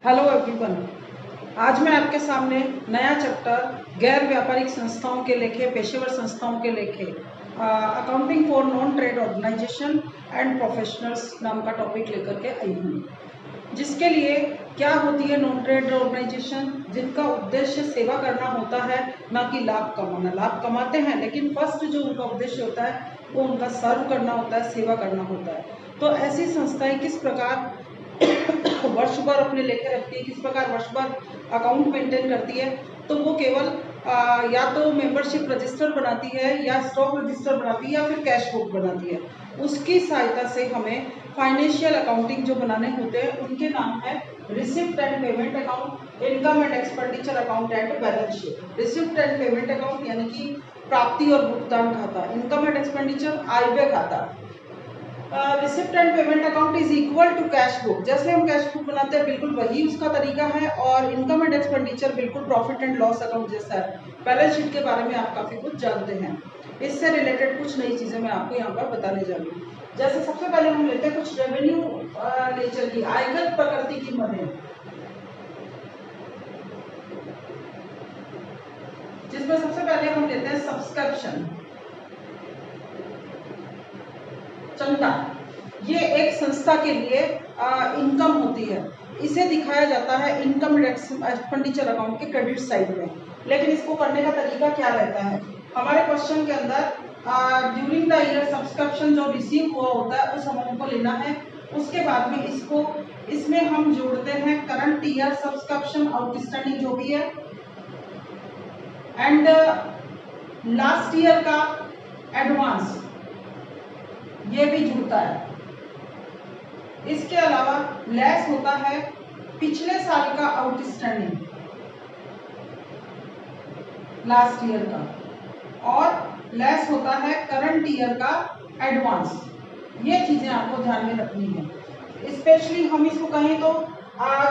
Hello everyone. आज मैं आपके सामने नया चैप्टर गैर व्यापारिक संस्थाओं के लेखे, पेशेवर संस्थाओं के लेखे, accounting for non trade organisation and professionals नाम का टॉपिक लेकर के आई हूँ, जिसके लिए क्या होती है नॉन ट्रेड ऑर्गेनाइजेशन, जिनका उद्देश्य सेवा करना होता है, ना कि लाभ कमाना। लाभ कमाते हैं लेकिन फर्स्ट जो उनका उद्देश्य होता है वो उनका सर्व करना होता है, सेवा करना होता है। तो ऐसी संस्थाएं किस प्रकार वर्ष भर अपने लेखे रखती है, किस प्रकार वर्ष भर अकाउंट मेंटेन करती है, तो वो केवल या तो मेंबरशिप रजिस्टर बनाती है, या स्टॉक रजिस्टर बनाती है, या फिर कैश बुक बनाती है। उसकी सहायता से हमें फाइनेंशियल अकाउंटिंग जो बनाने होते हैं उनके नाम है receipt and payment account, income and expenditure account and balance sheet. Receipt and payment account यानी कि प्राप्ति और भुगतान खाता, इनकम एंड एक्सपेंडिचर आय व्यय खाता। Receipt and payment account is equal to cash book, जैसे हम कैश बुक बनाते हैं बिल्कुल वही उसका तरीका है, और इनकम एंड एक्सपेंडिचर बिल्कुल प्रॉफिट एंड लॉस अकाउंट जैसा है। बैलेंस शीट के बारे में आप काफी कुछ जानते हैं, इससे रिलेटेड कुछ नई चीजें मैं आपको यहाँ पर बताने जा रही हूँ। जैसे सबसे पहले हम लेते हैं कुछ रेवेन्यू नेचर की, आयकर प्रकृति की मदें, जिसमें सबसे पहले हम लेते हैं सब्सक्रिप्शन, चंदा। ये एक संस्था के लिए इनकम होती है, इसे दिखाया जाता है इनकम एक्सपेंडिचर अकाउंट के क्रेडिट साइड में। लेकिन इसको करने का तरीका क्या रहता है, हमारे क्वेश्चन के अंदर ड्यूरिंग द ईयर सब्सक्रिप्शन जो रिसीव हुआ होता है उस अमाउंट को लेना है। उसके बाद में इसमें हम जोड़ते हैं करंट ईयर सब्सक्रिप्शन आउटस्टैंडिंग जो भी है, एंड लास्ट ईयर का एडवांस ये भी जुड़ता है। इसके अलावा लेस होता है पिछले साल का आउटस्टैंडिंग लास्ट ईयर का, और लेस होता है करंट ईयर का एडवांस। ये चीजें आपको ध्यान में रखनी है। स्पेशली हम इसको कहें तो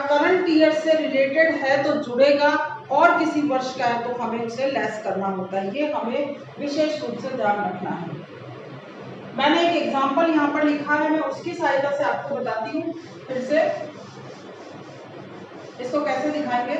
करंट ईयर से रिलेटेड है तो जुड़ेगा, और किसी वर्ष का है तो हमें उसे लेस करना होता है। ये हमें विशेष रूप से ध्यान रखना है। मैंने एक एग्जाम्पल यहाँ पर लिखा है, मैं उसकी सहायता से आपको बताती हूँ। फिर से इसको कैसे दिखाएंगे,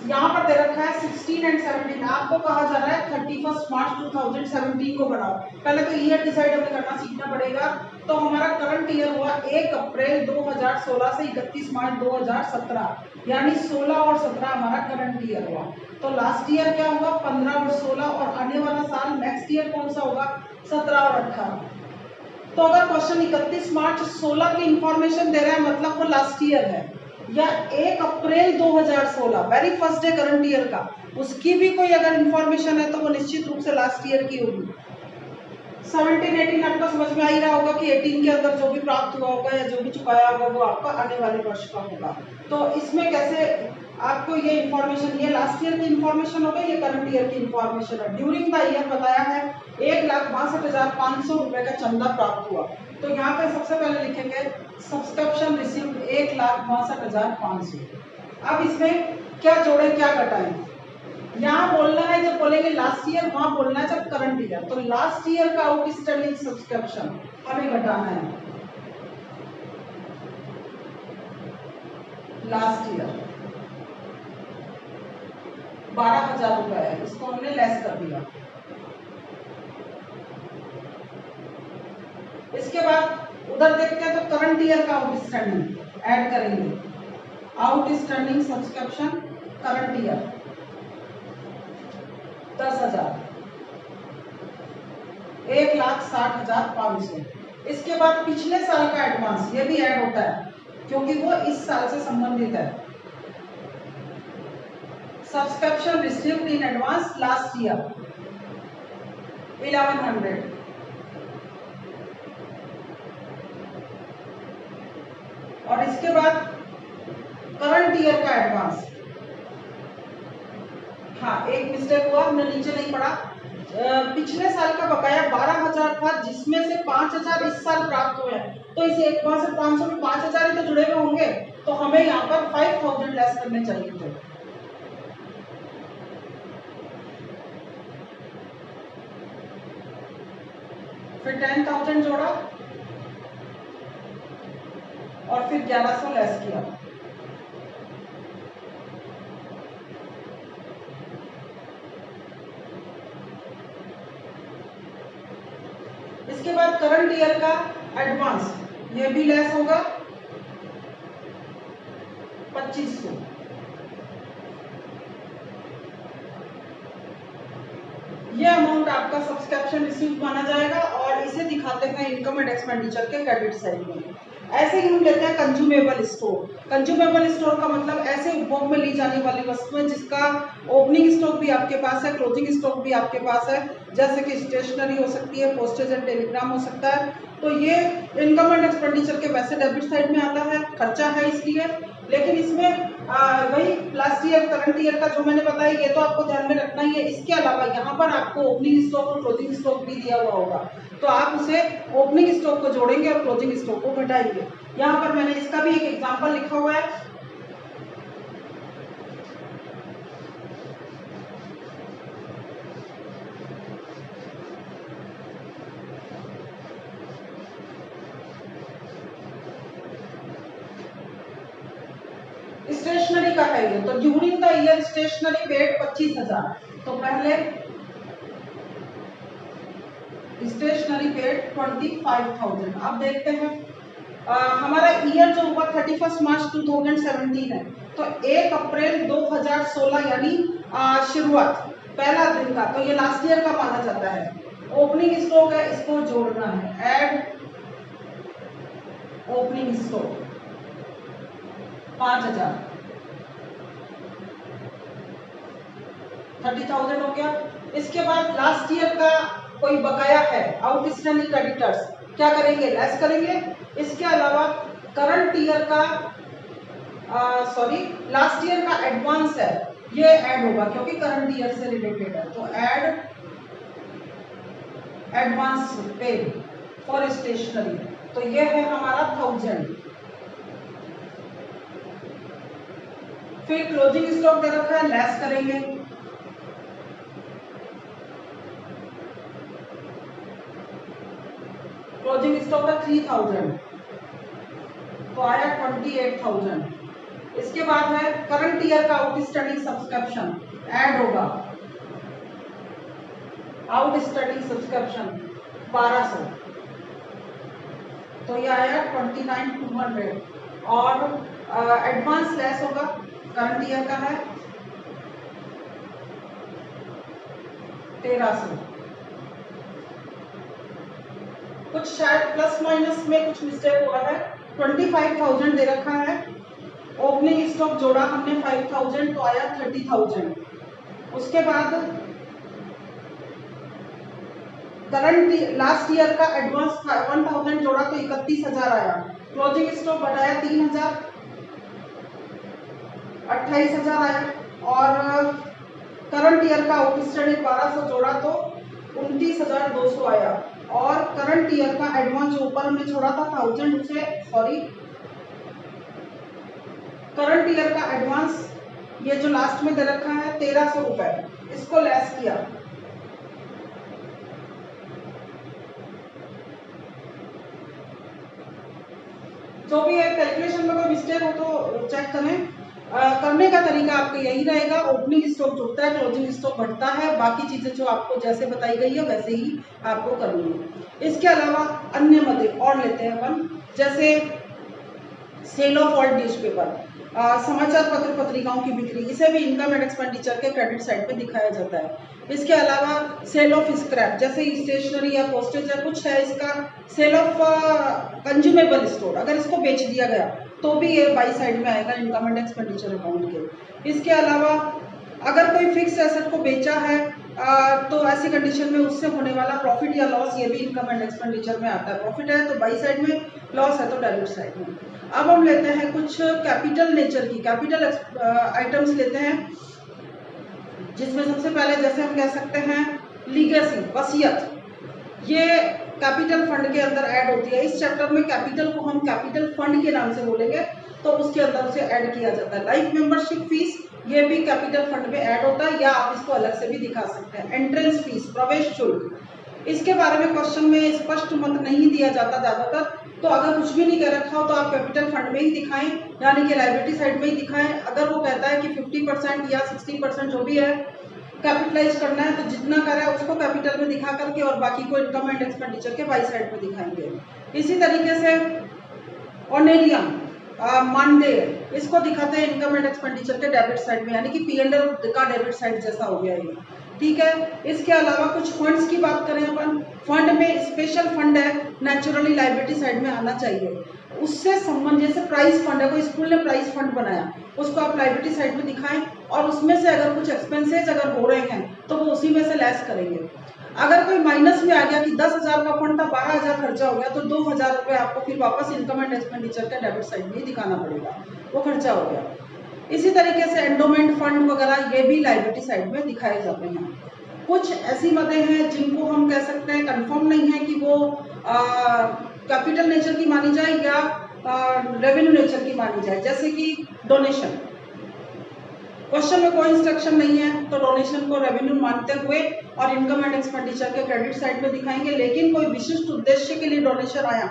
यहाँ पर दे रखा है 16 एंड 17, आपको कहा जा रहा है 31 मार्च 2017 को बनाओ। पहले तो ईयर डिसाइड हमें करना सीखना पड़ेगा। तो हमारा करंट ईयर हुआ 1 अप्रैल 2016 से 31 मार्च 2017, यानी 16 और 17 हमारा करंट ईयर हुआ। तो लास्ट ईयर क्या हुआ, 15 और 16, और आने वाला साल नेक्स्ट ईयर कौन सा होगा, 17 और 18। तो अगर क्वेश्चन 31 मार्च 16 की इंफॉर्मेशन दे रहा है मतलब वो लास्ट ईयर है, या 1 अप्रैल 2016 very first day current year का, उसकी भी कोई अगर इंफॉर्मेशन है तो वो निश्चित रूप से लास्ट ईयर की होगी। 17 18 आपको समझ में आ ही रहा होगा कि 18 के अंदर जो भी प्राप्त हुआ होगा या जो भी चुकाया होगा वो आपका आने वाले वर्ष का होगा। तो इसमें कैसे आपको ये इंफॉर्मेशन, ये लास्ट ईयर की इंफॉर्मेशन होगा, ये करंट ईयर की इंफॉर्मेशन है। ड्यूरिंग द ईयर बताया है 1,62,500 रुपए का चंदा प्राप्त हुआ। तो यहाँ पे सबसे पहले लिखेंगे सब्सक्रिप्शन रिसीव्ड 1,62,500। अब इसमें क्या जोड़े क्या घटाएं, यहाँ बोलना है जब बोलेंगे लास्ट ईयर, वहां बोलना है जब करंट ईयर। तो लास्ट ईयर का आउटस्टैंडिंग सब्सक्रिप्शन हमें घटाना है। लास्ट ईयर 12,000 रुपए है, इसको हमने लेस कर दिया। इसके बाद उधर देखते हैं तो करंट ईयर का आउटस्टैंडिंग ऐड करेंगे, आउटस्टैंडिंग सब्सक्रिप्शन करंट ईयर 10,000, 1,60,500। इसके बाद पिछले साल का एडवांस ये भी ऐड होता है क्योंकि वो इस साल से संबंधित है। Subscription received in advance last year 1,100, और इसके बाद करंट ईयर का एडवांस। हाँ, एक मिस्टेक हुआ, हमने नीचे नहीं पढ़ा। पिछले साल का बकाया 12,000 था, जिसमें से 5,000 इस साल प्राप्त हुए हैं, तो इसे 1,500 में 5,000 ही तो जुड़े हुए होंगे, तो हमें यहाँ पर 5,000 लेस करने चाहिए थे। फिर 10,000 जोड़ा और फिर 1,100 लेस किया। इसके बाद करंट ईयर का एडवांस, ये भी लेस होगा 2500। ये अमाउंट आपका सब्सक्रिप्शन रिसीव माना जाएगा और इसे दिखाते हैं इनकम एंड एक्सपेंडिचर के क्रेडिट साइड में। ऐसे ही हम लेते हैं कंज्यूमेबल स्टोर। कंज्यूमेबल स्टोर का मतलब ऐसे उपभोग में ली जाने वाली वस्तुएं जिसका ओपनिंग स्टॉक भी आपके पास है, क्लोजिंग स्टॉक भी आपके पास है, जैसे कि स्टेशनरी हो सकती है, पोस्टेज एंड टेलीग्राम हो सकता है। तो ये इनकम एंड एक्सपेंडिचर के वैसे डेबिट साइड में आता है, खर्चा है इसलिए, लेकिन इसमें वही लास्ट ईयर करंट ईयर का जो मैंने बताया ये तो आपको ध्यान में रखना ही है। इसके अलावा यहाँ पर आपको ओपनिंग स्टॉक और क्लोजिंग स्टॉक भी दिया हुआ होगा, तो आप उसे ओपनिंग स्टॉक को जोड़ेंगे और क्लोजिंग स्टॉक को घटाएंगे। यहाँ पर मैंने इसका भी एक एग्जांपल लिखा हुआ है। स्टेशनरी का है ये, तो during the year stationery paid 25,000। तो पहले स्टेशनरी पेड 25,000। अब देखते हैं हमारा ईयर जो हुआ 31 मार्च 2017 है, तो 1 अप्रैल 2016 यानी शुरुआत पहला दिन का, तो ये लास्ट ईयर का माना जाता है। ओपनिंग स्टॉक है, इसको जोड़ना है, ऐड ओपनिंग स्टॉक 5,000, 30,000 हो गया। इसके बाद लास्ट ईयर का कोई बकाया है, आउटस्टैंडिंग क्रेडिटर्स, क्या करेंगे, लेस करेंगे। इसके अलावा करंट ईयर का लास्ट ईयर का एडवांस है, ये ऐड होगा क्योंकि करंट ईयर से रिलेटेड है, तो add advance paid for stationery, तो ये है हमारा 1000। फिर क्लोजिंग स्टॉक दे रखा है, लेस करेंगे, क्लोजिंग स्टॉक है 3000, तो आया 28,000। इसके बाद है करंट ईयर का आउटस्टैंडिंग सब्सक्रिप्शन, ऐड होगा आउटस्टैंडिंग सब्सक्रिप्शन 1200, तो ये आया 29,200। और एडवांस लेस होगा, करंट ईयर का है 1300। कुछ शायद प्लस माइनस में कुछ मिस्टेक हुआ है, 25,000 दे रखा है, ओपनिंग स्टॉक जोड़ा हमने 5,000, तो आया 30,000। उसके बाद करंट लास्ट ईयर का एडवांस 1,000 जोड़ा तो 31,000 आया, क्लोजिंग स्टॉक बढ़ाया 3,000, 28,000 आया, और करंट ईयर का आउटस्टैंडिंग 1200 जोड़ा तो 29,200 आया, और करंट ईयर का एडवांस जो ऊपर हमने छोड़ा था 1000 उसे करंट ईयर का एडवांस ये जो लास्ट में दे रखा है 1300 रुपए, इसको लेस किया, जो भी है कैलकुलेशन में कोई मिस्टेक हो तो चेक करें। करने का तरीका आपका यही रहेगा, ओपनिंग स्टॉक जुड़ता है, क्लोजिंग स्टॉक बढ़ता है, बाकी चीजें जो आपको जैसे बताई गई है वैसे ही आपको करनी है। इसके अलावा अन्य मदे और लेते हैं अपन, जैसे सेल ऑफ ऑल न्यूज़पेपर, समाचार पत्र पत्रिकाओं की बिक्री, इसे भी इनकम एंड एक्सपेंडिचर के क्रेडिट साइड पे दिखाया जाता है। इसके अलावा सेल ऑफ स्क्रैप, जैसे स्टेशनरी या पोस्टेज या कुछ है, इसका सेल ऑफ कंज्यूमेबल स्टोर, अगर इसको बेच दिया गया तो भी ये बाई साइड में आएगा इनकम एंड एक्सपेंडिचर अकाउंट के। इसके अलावा अगर कोई फिक्स एसेट को बेचा है तो ऐसी कंडीशन में उससे होने वाला प्रॉफिट या लॉस, ये भी इनकम एंड एक्सपेंडिचर में आता है। प्रॉफिट है तो बाई साइड में, लॉस है तो डेबिट साइड में। अब हम लेते हैं कुछ कैपिटल नेचर की कैपिटल आइटम्स लेते हैं, जिसमें सबसे पहले जैसे हम कह सकते हैं लीगेसी, वसीयत, ये कैपिटल फंड के अंदर ऐड होती है। इस चैप्टर में कैपिटल को हम कैपिटल फंड के नाम से बोलेंगे, तो उसके अंदर उसे ऐड किया जाता है। लाइफ मेंबरशिप फीस, ये भी कैपिटल फंड में ऐड होता है, या आप इसको अलग से भी दिखा सकते हैं। एंट्रेंस फीस, प्रवेश शुल्क, इसके बारे में क्वेश्चन में स्पष्ट मत नहीं दिया जाता ज्यादातर, तो अगर कुछ भी नहीं कह रखा हो तो आप कैपिटल फंड में ही दिखाएं, यानी कि लायबिलिटी साइड में ही दिखाएं। अगर वो कहता है कि 50% या 60% जो भी है कैपिटलाइज करना है तो जितना करा है उसको कैपिटल में दिखा करके और बाकी को इनकम एंड एक्सपेंडिचर के बाई साइड में दिखाएंगे। इसी तरीके से ऑनेरियम मानदेय इसको दिखाते हैं इनकम एंड एक्सपेंडिचर के डेबिट साइड में, यानी कि P&L का डेबिट साइड जैसा हो गया ये, ठीक है। इसके अलावा कुछ फंड्स की बात करें अपन, फंड में स्पेशल फंड है, नेचुरली लाइबिलिटी साइड में आना चाहिए। उससे संबंध जैसे प्राइस फंड है, कोई स्कूल ने प्राइस फंड बनाया, उसको आप लाइबिलिटी साइड में दिखाएं और उसमें से अगर कुछ एक्सपेंसेस अगर हो रहे हैं तो वो उसी में से लेस करेंगे। अगर कोई माइनस में आ गया कि 10,000 का फंड था, 12,000 खर्चा हो गया, तो 2,000 रुपये आपको फिर वापस इनकम एंड एक्सपेंडिचर के डेबिट साइड में ही दिखाना पड़ेगा, वो खर्चा हो गया। इसी तरीके से एंडोमेंट फंड वगैरह ये भी लाइबिलिटी साइड में दिखाए जाते हैं। कुछ ऐसी मदें हैं जिनको हम कह सकते हैं कंफर्म नहीं है कि वो कैपिटल नेचर की मानी जाए या रेवेन्यू नेचर की मानी जाए, जैसे कि डोनेशन। क्वेश्चन में कोई इंस्ट्रक्शन नहीं है तो डोनेशन को रेवेन्यू मानते हुए और इनकम एंड एक्सपेंडिचर के क्रेडिट साइड में दिखाएंगे, लेकिन कोई विशिष्ट उद्देश्य के लिए डोनेशन आया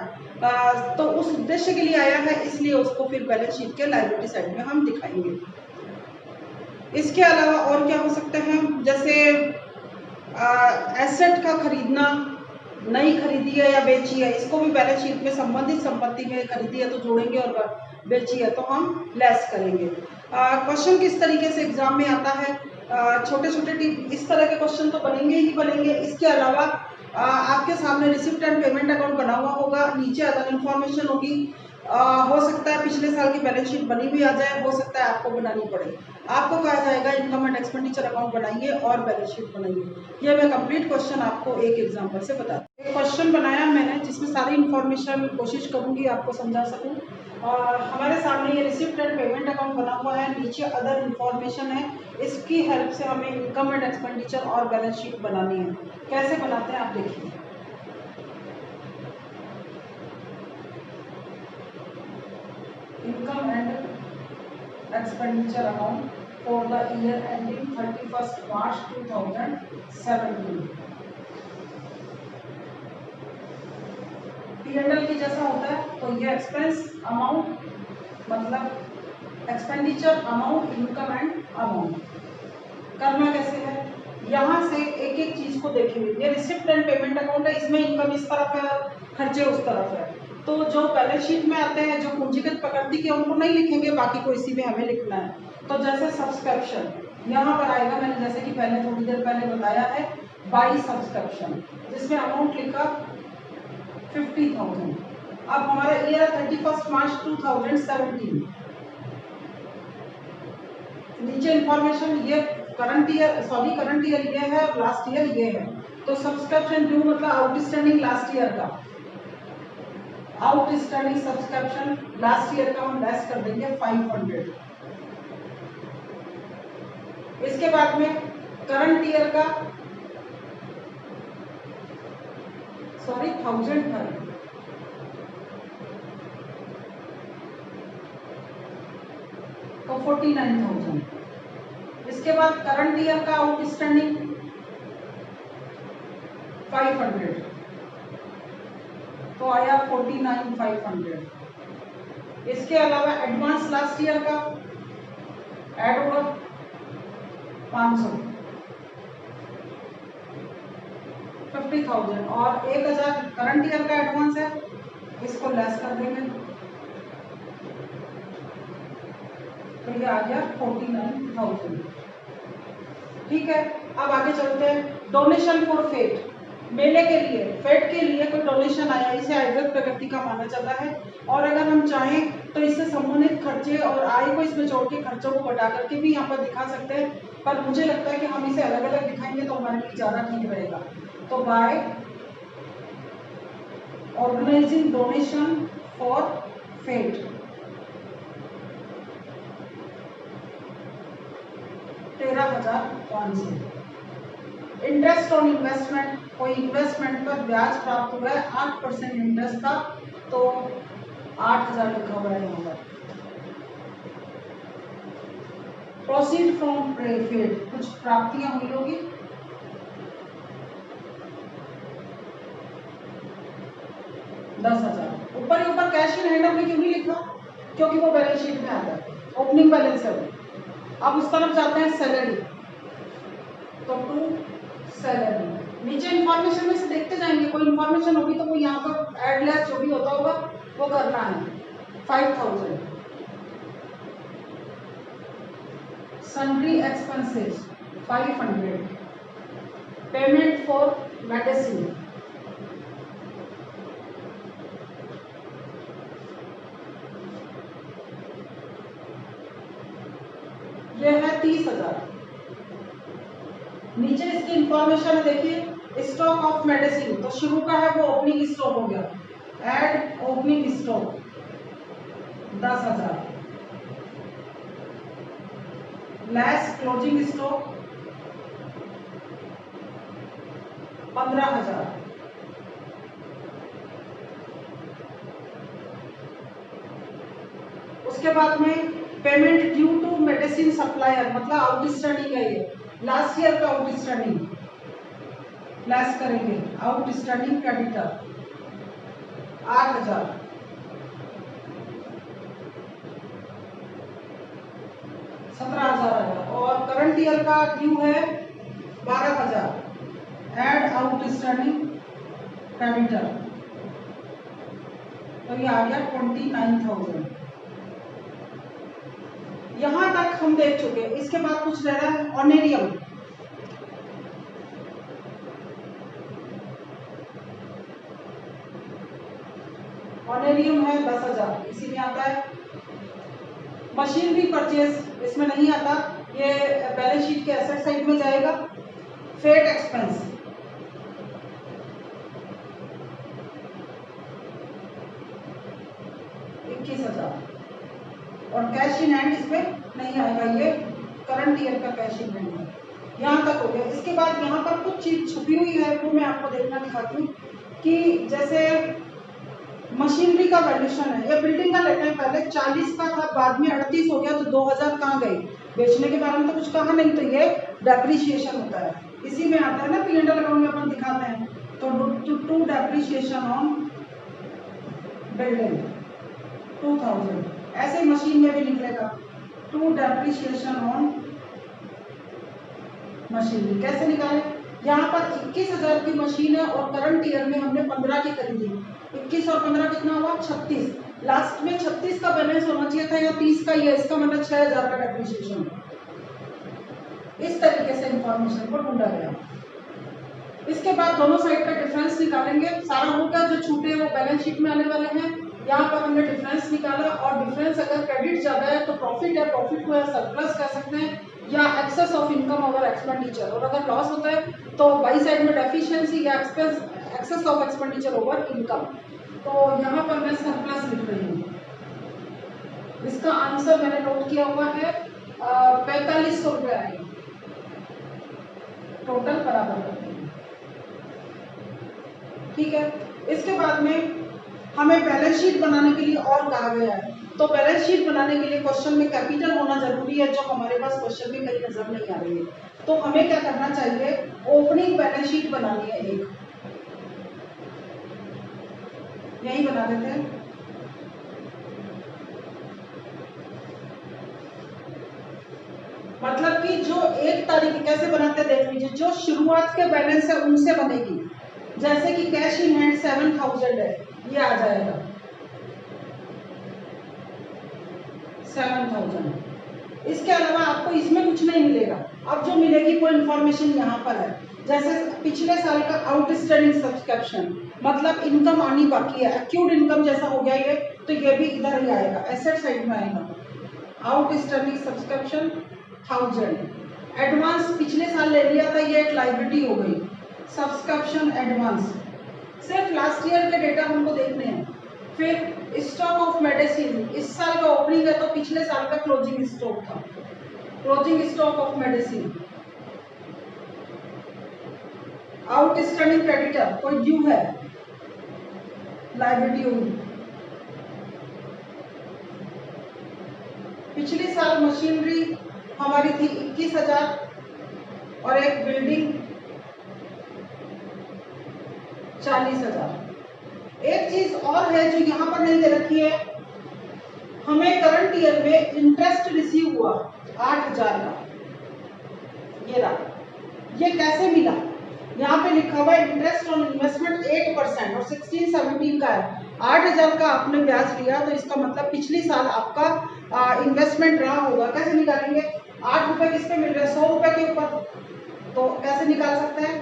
तो उस उद्देश्य के लिए आया है, इसलिए उसको फिर बैलेंस शीट के लायबिलिटी साइड में हम दिखाएंगे। इसके अलावा और क्या हो सकते हैं, जैसे एसेट का खरीदना, नई खरीदी है या बेची है, इसको भी बैलेंस शीट में संबंधित संपत्ति में खरीदी है तो जोड़ेंगे और बेची है तो हम लेस करेंगे। क्वेश्चन किस तरीके से एग्जाम में आता है, छोटे छोटे टिप, इस तरह के क्वेश्चन तो बनेंगे ही बनेंगे। इसके अलावा आपके सामने रिसिप्ट एंड पेमेंट अकाउंट बना हुआ होगा, नीचे अदर इन्फॉर्मेशन होगी, हो सकता है पिछले साल की बैलेंस शीट बनी भी आ जाए, हो सकता है आपको बनानी पड़े। आपको कहा जाएगा इनकम एंड एक्सपेंडिचर अकाउंट बनाइए और बैलेंस शीट बनाइए। ये मैं कंप्लीट क्वेश्चन आपको एक एग्जांपल से बता दूँ। एक क्वेश्चन बनाया मैंने जिसमें सारी इन्फॉर्मेशन कोशिश करूंगी आपको समझा सकूं। और हमारे सामने ये रिसिप्ट एंड पेमेंट अकाउंट बना हुआ है, नीचे अदर इन्फॉर्मेशन है, इसकी हेल्प से हमें इनकम एंड एक्सपेंडिचर और बैलेंस शीट बनानी है। कैसे बनाते हैं आप देखिए। Income and expenditure account for the year ending 31 March 2017। P&L की जैसा होता है तो ये एक्सपेंस अमाउंट मतलब expenditure amount, income and amount. करना कैसे है, यहाँ से एक एक चीज को देखेंगे। ये रिसिप्ट एंड पेमेंट अकाउंट है, इसमें इनकम इस तरफ है, खर्चे उस तरफ है। तो जो बैलेंस शीट में आते हैं, जो पूंजीगत प्रकृति के, उनको नहीं लिखेंगे, बाकी को इसी में हमें लिखना है। तो जैसे सब्सक्रिप्शन यहाँ पर आएगा, मैंने जैसे कि पहले थोड़ी देर पहले बताया है, बाई सब्सक्रिप्शन, जिसमें अमाउंट लिखा 50,000। अब हमारा ईयर है 31 मार्च 2017। नीचे इंफॉर्मेशन ये करंट ईयर ये है और लास्ट ईयर ये है। तो सब्सक्रिप्शन ड्यू मतलब आउटस्टैंडिंग लास्ट ईयर का, आउटस्टैंडिंग सब्सक्रिप्शन लास्ट ईयर का हम लेस कर देंगे 500। इसके बाद में करंट ईयर का 1000 था, तो 49,000। इसके बाद करंट ईयर का आउटस्टैंडिंग 500, तो आया 49,500। इसके अलावा एडवांस लास्ट ईयर का ऐड होगा 500, 50,000 और 1,000 करंट ईयर का एडवांस है, इसको लेस कर देंगे तो ये आ गया 49,000। ठीक है, अब आगे चलते हैं। डोनेशन फॉर फेट, मेले के लिए, फेट के लिए कोई डोनेशन आया, इसे आयव्यय प्रकृति का माना जाता है। और अगर हम चाहें तो इससे संबंधित खर्चे और आय को इसमें जोड़ के खर्चों को घटा करके भी यहाँ पर दिखा सकते हैं, पर मुझे लगता है कि हम इसे अलग अलग दिखाएंगे तो हमारे लिए ज़्यादा ठीक रहेगा। तो by organising donation for fete 13,500। Interest on investment, कोई इन्वेस्टमेंट पर ब्याज प्राप्त हुआ है, 8% इंटरेस्ट था, तो 8,000 लिखा हुआ है यहाँ पर। प्रोसीड फ्रॉम फेट, कुछ प्राप्तियां हुई होगी, $10,000। ऊपर ही ऊपर कैश इन हैंड हमने क्यों नहीं लिखा, क्योंकि वो बैलेंस शीट में आता है, ओपनिंग बैलेंस है वो। अब उस तरफ जाते हैं सैलरी। तो टू सैलरी। नीचे इंफॉर्मेशन में से देखते जाएंगे, कोई इंफॉर्मेशन होगी तो वो यहाँ पर एड लेस जो भी होता होगा वो करना है। 5000 sundry expenses 500 payment for medicine ये है 30,000। नीचे इसकी इंफॉर्मेशन है, देखिए स्टॉक ऑफ मेडिसिन तो शुरू का है वो ओपनिंग स्टॉक हो गया, add opening stock 10,000 less closing stock 15,000 उसके बाद में payment due to medicine supplier मतलब आउटस्टैंडिंग है, ये लास्ट ईयर का आउटस्टैंडिंग लेस करेंगे। आउटस्टैंडिंग क्रेडिटर 8,000 17,000 आया और करंट ईयर का ड्यू है 12,000 एड आउटस्टैंडिंग क्रेडिटर तो ये आ गया 29,000। यहां तक हम देख चुके हैं। इसके बाद कुछ रह रहा है ऑनरेरियम। ऑनरेरियम है 10,000, इसी में आता है। मशीनरी परचेज इसमें नहीं आता, ये बैलेंस शीट के एसेट साइड में जाएगा। फेट एक्सपेंस 21,000 और कैश इन हैंड इसमें नहीं आएगा, ये करंट ईयर का कैश इन हैंड है। यहाँ तक हो गया। इसके बाद यहाँ पर कुछ चीज छुपी हुई है वो मैं आपको देखना दिखाती हूँ कि जैसे मशीनरी का वैल्यूएशन है, ये बिल्डिंग का लेते हैं, पहले 40 का था, बाद में 38 हो गया, तो 2000 कहाँ गए? बेचने के बारे में तो कुछ कहा नहीं, तो ये डेप्रिसिएशन होता है। इसी में आता है ना P&L अकाउंट में अपन दिखाते हैं, तो टू डेप्रिसिएशन ऑन बिल्डिंग 2000, ऐसे मशीन में भी निकलेगा टू डेप्रिसिएशन ऑन मशीनरी। कैसे निकाले? यहाँ पर 21,000 की मशीन है और करंट ईयर में हमने 15 की खरीदी। 21 और 15 कितना हुआ? 36। लास्ट में 36 का बैलेंस होना चाहिए था या 30 का, ये इसका मतलब 6,000 का डेप्रिसिएशन। इस तरीके से इंफॉर्मेशन को ढूंढा गया। इसके बाद दोनों साइड का डिफरेंस निकालेंगे। सारा होगा जो छूटे वो बैलेंस शीट में आने वाले हैं। यहाँ पर हमने डिफरेंस निकाला और डिफरेंस अगर क्रेडिट ज्यादा है तो प्रॉफिट है, प्रॉफिट को सरप्लस कह सकते हैं या excess of income over expenditure, और अगर लॉस होता है तो बाई साइड में डेफिशिएंसी या excess of expenditure over income. तो यहाँ पर मैं सरप्लस लिख रही हूँ। इसका आंसर मैंने नोट किया हुआ है 4500 रुपये आएंगे टोटल बराबर करते हैं। ठीक है। इसके बाद में हमें बैलेंस शीट बनाने के लिए और कहा गया है, तो बैलेंस शीट बनाने के लिए क्वेश्चन में कैपिटल होना जरूरी है, जो हमारे पास क्वेश्चन में कहीं नजर नहीं आ रही है। तो हमें क्या करना चाहिए? ओपनिंग बैलेंस शीट बनानी है एक, यही बना देते हैं। मतलब कि जो एक तारीख कैसे बनाते हैं देख लीजिए, जो शुरुआत के बैलेंस है उनसे बनेगी। जैसे कि कैश इन हैंड 7,000 है, ये आ जाएगा 7,000। इसके अलावा आपको इसमें कुछ नहीं मिलेगा। अब जो मिलेगी वो इन्फॉर्मेशन यहाँ पर है। जैसे पिछले साल का आउटस्टैंडिंग सब्सक्रिप्शन, मतलब इनकम आनी बाकी है, एक्यूट इनकम जैसा हो गया ये, तो ये भी इधर ही आएगा, एसेट साइड में आएगा। आउटस्टैंडिंग सब्सक्रिप्शन 1000, एडवांस पिछले साल ले लिया था, ये एक लायबिलिटी हो गई। सब्सक्रिप्शन एडवांस, सिर्फ लास्ट ईयर के डेटा हमको देखने हैं। फिर स्टॉक ऑफ मेडिसिन, इस साल का ओपनिंग है तो पिछले साल का क्लोजिंग स्टॉक था, closing stock of medicine. Outstanding creditor, कोई ड्यू है, लायबिलिटी होगी। पिछले साल मशीनरी हमारी थी 21,000 और एक बिल्डिंग 40,000। एक चीज और है जो यहाँ पर नहीं दे रखी है, हमें करंट ईयर में इंटरेस्ट रिसीव हुआ 8,000 का, ये रहा ये कैसे मिला? यहाँ पे लिखा हुआ है इंटरेस्ट ऑन इन्वेस्टमेंट 8% और 16-17 का है। 8,000 का आपने ब्याज लिया तो इसका मतलब पिछली साल आपका इन्वेस्टमेंट रहा होगा। कैसे निकालेंगे? 8 रुपए किस पे मिल रहे हैं? 100 रुपए के ऊपर। तो कैसे निकाल सकते हैं?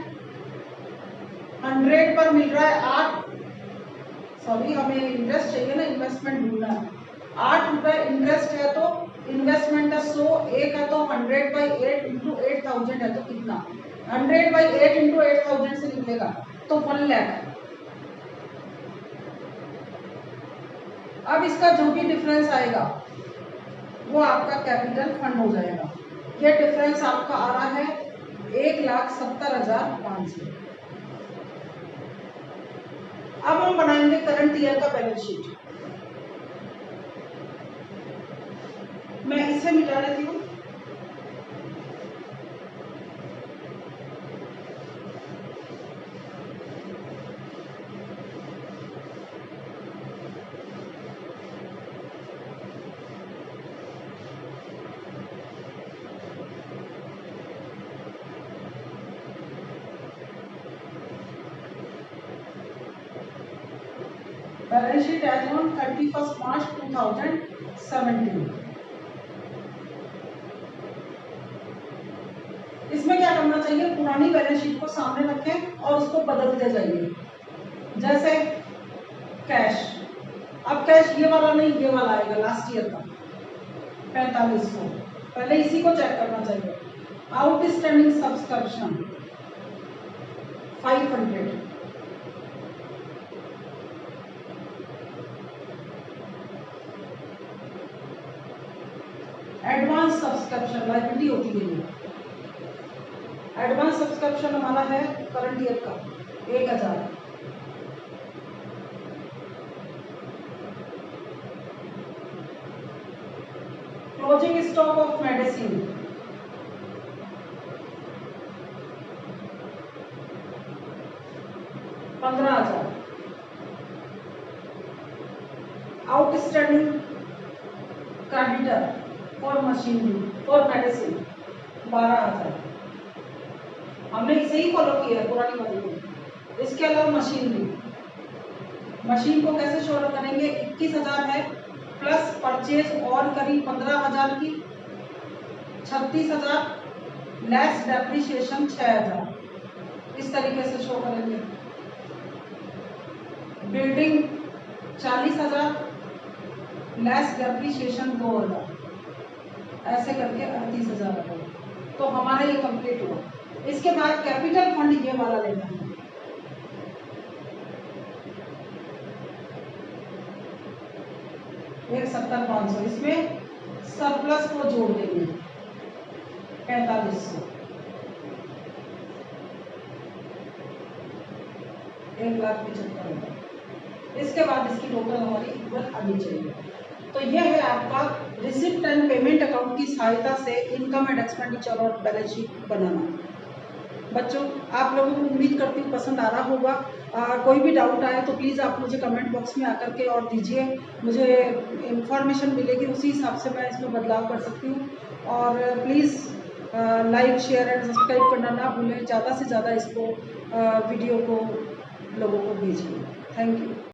100 पर मिल रहा है 8, सॉरी हमें इंटरेस्ट चाहिए ना, इन्वेस्टमेंट ढूंढना है। 8 रुपए इंटरेस्ट है तो इन्वेस्टमेंट का 100 एक है तो 100/8 इंटू 8,000 है तो कितना? 100/8 इंटू 8,000 से निकलेगा तो 1 लाख। अब इसका जो भी डिफरेंस आएगा वो आपका कैपिटल फंड हो जाएगा। ये डिफरेंस आपका आ रहा है 1,70,500। अब हम बनाएंगे करंट ईयर का बैलेंस शीट। मैं इसे मिटा लेती हूँ। बैलेंस शीट एज ऑन 31 मार्च 2017। इसमें क्या करना चाहिए? पुरानी बैलेंस शीट को सामने रखें और उसको बदलते जाइए। जैसे कैश, अब कैश ये वाला नहीं, ये वाला आएगा लास्ट ईयर का 4500। पहले इसी को चेक करना चाहिए। Outstanding subscription 500, advance subscription liability होती है ये। एडवांस सब्सक्रिप्शन हमारा है करंट ईयर का 1,000। Closing stock of medicine 15,000। Outstanding creditor for machinery for medicine 12,000। हमने इसे ही फॉलो किया है पुरानी वाली को। इसके अलावा मशीन को कैसे शो करेंगे? 21,000 है प्लस परचेज और करीब 15,000 की, 36,000 लेस डेप्रिसिएशन 6,000। इस तरीके से शो करेंगे। बिल्डिंग 40,000 लेस डेप्रिसिएशन 2,000, ऐसे करके 38,000 आ गए। तो हमारा ये कंप्लीट हुआ। इसके बाद कैपिटल फंड ये वाला लेना है। एक 70,500, इसमें सरप्लस को जोड़ देंगे 4500, 1,75,000। इसके बाद इसकी टोटल हमारी इक्वल आनी चाहिए। तो यह है आपका रिसिप्ट एंड पेमेंट अकाउंट की सहायता से इनकम एंड एक्सपेंडिचर और बैलेंस शीट बनाना। बच्चों, आप लोगों को उम्मीद करती हूँ पसंद आ रहा होगा। कोई भी डाउट आए तो प्लीज़ आप मुझे कमेंट बॉक्स में आकर के और दीजिए, मुझे इन्फॉर्मेशन मिलेगी, उसी हिसाब से मैं इसमें बदलाव कर सकती हूँ। और please like share and subscribe करना ना भूलें। ज़्यादा से ज़्यादा इसको वीडियो को लोगों को भेजिए। Thank you.